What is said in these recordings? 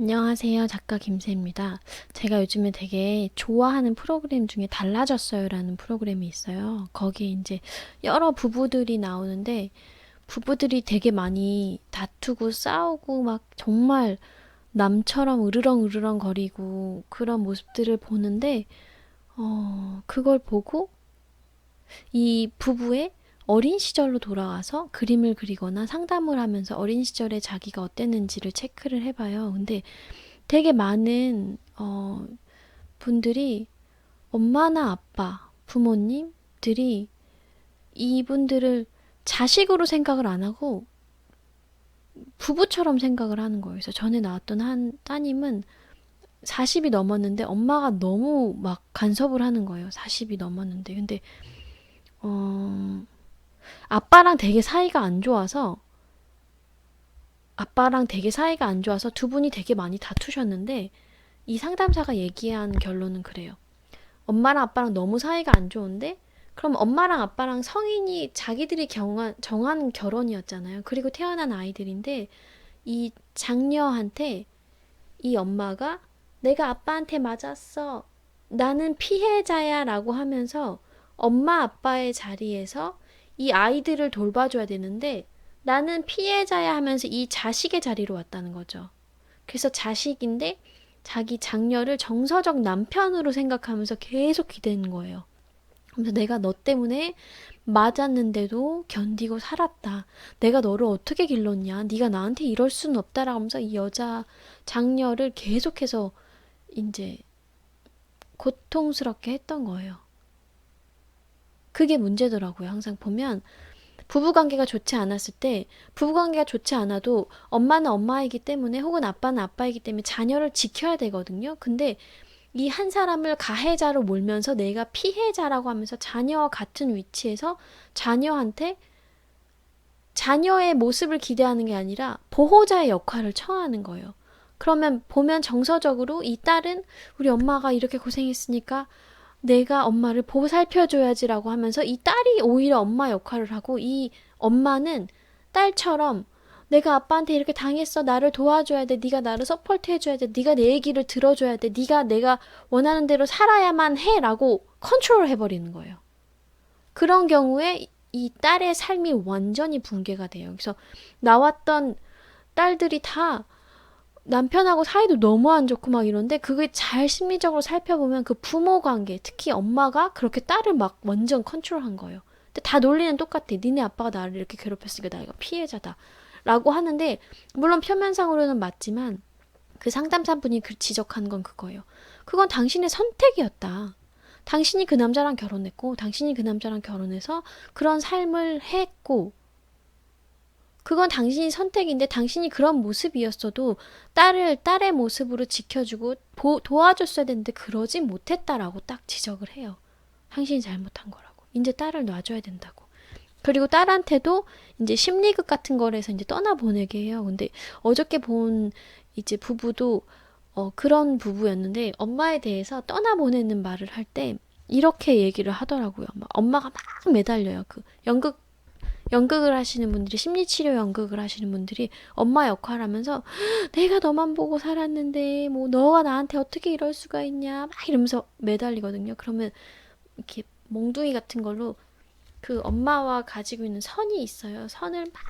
안녕하세요. 작가 김새입니다. 제가 요즘에 되게 좋아하는 프로그램 중에 달라졌어요라는 프로그램이 있어요. 거기에 이제 여러 부부들이 나오는데 부부들이 되게 많이 다투고 싸우고 막 정말 남처럼 으르렁 거리고 그런 모습들을 보는데 그걸 보고 이 부부의 어린 시절로 돌아가서 그림을 그리거나 상담을 하면서 어린 시절에 자기가 어땠는지를 체크를 해봐요. 근데 되게 많은 분들이 엄마나 아빠, 부모님들이 이분들을 자식으로 생각을 안 하고 부부처럼 생각을 하는 거예요. 그래서 전에 나왔던 한 따님은 40이 넘었는데 엄마가 너무 막 간섭을 하는 거예요. 40이 넘었는데. 근데 어, 아빠랑 되게 사이가 안 좋아서 두 분이 되게 많이 다투셨는데 이 상담사가 얘기한 결론은 그래요. 엄마랑 아빠랑 너무 사이가 안 좋은데 그럼 엄마랑 아빠랑 성인이 자기들이 정한 결혼이었잖아요. 그리고 태어난 아이들인데 이 장녀한테 이 엄마가 내가 아빠한테 맞았어. 나는 피해자야 라고 하면서 엄마 아빠의 자리에서 이 아이들을 돌봐줘야 되는데 나는 피해자야 하면서 이 자식의 자리로 왔다는 거죠. 그래서 자식인데 자기 장녀를 정서적 남편으로 생각하면서 계속 기대는 거예요. 그래서 내가 너 때문에 맞았는데도 견디고 살았다. 내가 너를 어떻게 길렀냐? 네가 나한테 이럴 수는 없다라고 하면서 이 여자 장녀를 계속해서 이제 고통스럽게 했던 거예요. 그게 문제더라고요. 항상 보면 부부관계가 좋지 않았을 때 부부관계가 좋지 않아도 엄마는 엄마이기 때문에 혹은 아빠는 아빠이기 때문에 자녀를 지켜야 되거든요. 근데 이 한 사람을 가해자로 몰면서 내가 피해자라고 하면서 자녀와 같은 위치에서 자녀한테 자녀의 모습을 기대하는 게 아니라 보호자의 역할을 처하는 거예요. 그러면 보면 정서적으로 이 딸은 우리 엄마가 이렇게 고생했으니까 내가 엄마를 보살펴줘야지라고 하면서 이 딸이 오히려 엄마 역할을 하고 이 엄마는 딸처럼 내가 아빠한테 이렇게 당했어. 나를 도와줘야 돼. 네가 나를 서포트 해줘야 돼. 네가 내 얘기를 들어줘야 돼. 네가 내가 원하는 대로 살아야만 해라고 컨트롤 해버리는 거예요. 그런 경우에 이 딸의 삶이 완전히 붕괴가 돼요. 그래서 나왔던 딸들이 다 남편하고 사이도 너무 안 좋고 막 이런데 그게 잘 심리적으로 살펴보면 그 부모 관계, 특히 엄마가 그렇게 딸을 막 완전 컨트롤한 거예요. 근데 다 논리는 똑같아. 니네 아빠가 나를 이렇게 괴롭혔으니까 나 이거 피해자다. 라고 하는데 물론 표면상으로는 맞지만 그 상담사분이 지적한 건 그거예요. 그건 당신의 선택이었다. 당신이 그 남자랑 결혼했고 당신이 그 남자랑 결혼해서 그런 삶을 했고 그건 당신이 선택인데 당신이 그런 모습이었어도 딸의 모습으로 지켜주고 도와줬어야 되는데 그러지 못했다라고 딱 지적을 해요. 당신이 잘못한 거라고. 이제 딸을 놔줘야 된다고. 그리고 딸한테도 이제 심리극 같은 거에서 이제 떠나보내게 해요. 근데 어저께 본 이제 부부도 그런 부부였는데 엄마에 대해서 떠나보내는 말을 할 때 이렇게 얘기를 하더라고요. 막 엄마가 막 매달려요. 그 연극을 하시는 분들이 심리치료 연극을 하시는 분들이 엄마 역할 하면서 내가 너만 보고 살았는데 뭐 너가 나한테 어떻게 이럴 수가 있냐 막 이러면서 매달리거든요. 그러면 이렇게 몽둥이 같은 걸로 그 엄마와 가지고 있는 선이 있어요. 선을 막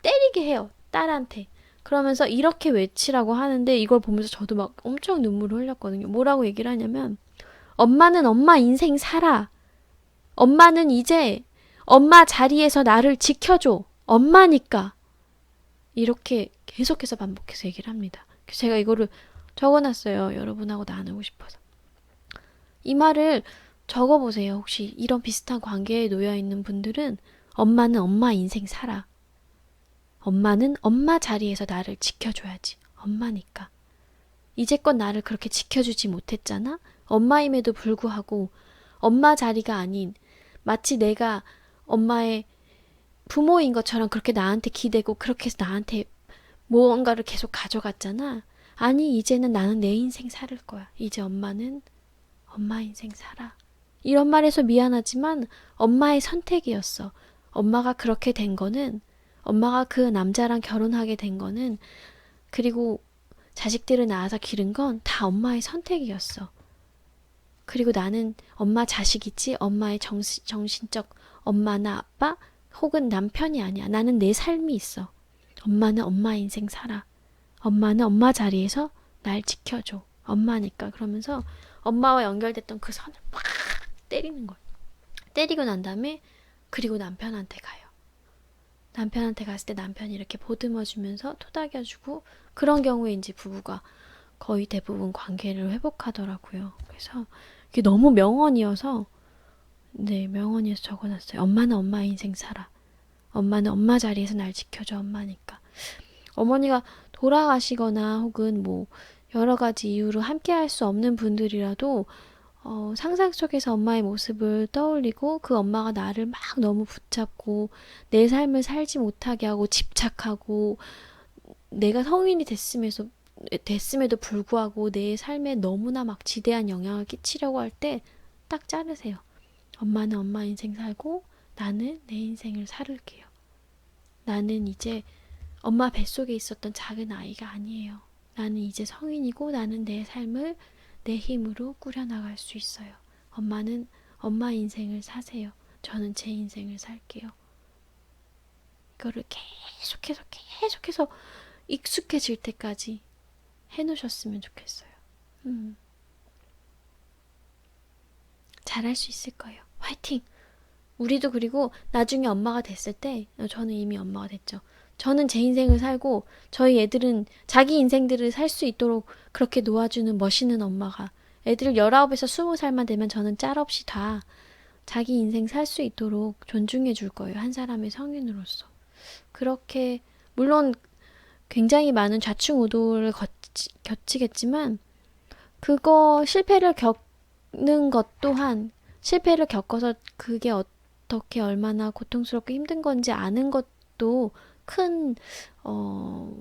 때리게 해요. 딸한테. 그러면서 이렇게 외치라고 하는데 이걸 보면서 저도 막 엄청 눈물을 흘렸거든요. 뭐라고 얘기를 하냐면 엄마는 엄마 인생 살아. 엄마는 이제 엄마 자리에서 나를 지켜줘. 엄마니까. 이렇게 계속해서 반복해서 얘기를 합니다. 그래서 제가 이거를 적어놨어요. 여러분하고 나누고 싶어서. 이 말을 적어보세요. 혹시 이런 비슷한 관계에 놓여 있는 분들은 엄마는 엄마 인생 살아. 엄마는 엄마 자리에서 나를 지켜줘야지. 엄마니까. 이제껏 나를 그렇게 지켜주지 못했잖아? 엄마임에도 불구하고 엄마 자리가 아닌 마치 내가 엄마의 부모인 것처럼 그렇게 나한테 기대고 그렇게 해서 나한테 무언가를 계속 가져갔잖아. 아니, 이제는 나는 내 인생 살을 거야. 이제 엄마는 엄마 인생 살아. 이런 말해서 미안하지만 엄마의 선택이었어. 엄마가 그렇게 된 거는 엄마가 그 남자랑 결혼하게 된 거는 그리고 자식들을 낳아서 기른 건 다 엄마의 선택이었어. 그리고 나는 엄마 자식이지 엄마의 정신적 엄마나 아빠 혹은 남편이 아니야. 나는 내 삶이 있어. 엄마는 엄마 인생 살아. 엄마는 엄마 자리에서 날 지켜줘. 엄마니까. 그러면서 엄마와 연결됐던 그 선을 막 때리는 거야. 때리고 난 다음에 그리고 남편한테 가요. 남편한테 갔을 때 남편이 이렇게 보듬어주면서 토닥여주고 그런 경우에 이제 부부가 거의 대부분 관계를 회복하더라고요. 그래서 이게 너무 명언이어서 네, 명언이어서 적어놨어요. 엄마는 엄마 인생 살아. 엄마는 엄마 자리에서 날 지켜줘. 엄마니까. 어머니가 돌아가시거나 혹은 뭐 여러 가지 이유로 함께 할 수 없는 분들이라도 상상 속에서 엄마의 모습을 떠올리고 그 엄마가 나를 막 너무 붙잡고 내 삶을 살지 못하게 하고 집착하고 내가 성인이 됐음에도 불구하고 내 삶에 너무나 막 지대한 영향을 끼치려고 할 때 딱 자르세요. 엄마는 엄마 인생 살고 나는 내 인생을 살을게요. 나는 이제 엄마 뱃속에 있었던 작은 아이가 아니에요. 나는 이제 성인이고 나는 내 삶을 내 힘으로 꾸려나갈 수 있어요. 엄마는 엄마 인생을 사세요. 저는 제 인생을 살게요. 이거를 계속해서 익숙해질 때까지 해놓으셨으면 좋겠어요. 잘할 수 있을 거예요. 화이팅! 우리도 그리고 나중에 엄마가 됐을 때, 저는 이미 엄마가 됐죠. 저는 제 인생을 살고, 저희 애들은 자기 인생들을 살 수 있도록 그렇게 놓아주는 멋있는 엄마가, 애들 19에서 20살만 되면 저는 짤없이 다 자기 인생 살 수 있도록 존중해 줄 거예요. 한 사람의 성인으로서. 그렇게, 물론 굉장히 많은 좌충우돌을 겪지겠지만, 그거 실패를 겪는 것 또한 실패를 겪어서 그게 어떻게 얼마나 고통스럽고 힘든 건지 아는 것도 큰, 어,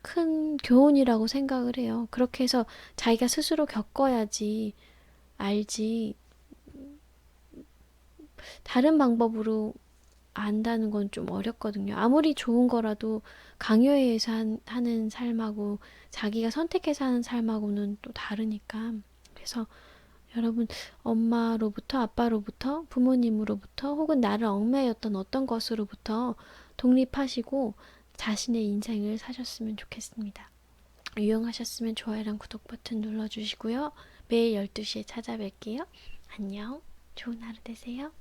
큰 교훈이라고 생각을 해요. 그렇게 해서 자기가 스스로 겪어야지 알지. 다른 방법으로 안다는 건 좀 어렵거든요. 아무리 좋은 거라도 강요에 의해서 하는 삶하고 자기가 선택해서 하는 삶하고는 또 다르니까. 그래서 여러분, 엄마로부터, 아빠로부터, 부모님으로부터, 혹은 나를 얽매였던 어떤 것으로부터 독립하시고 자신의 인생을 사셨으면 좋겠습니다. 유용하셨으면 좋아요랑 구독 버튼 눌러주시고요. 매일 12시에 찾아뵐게요. 안녕. 좋은 하루 되세요.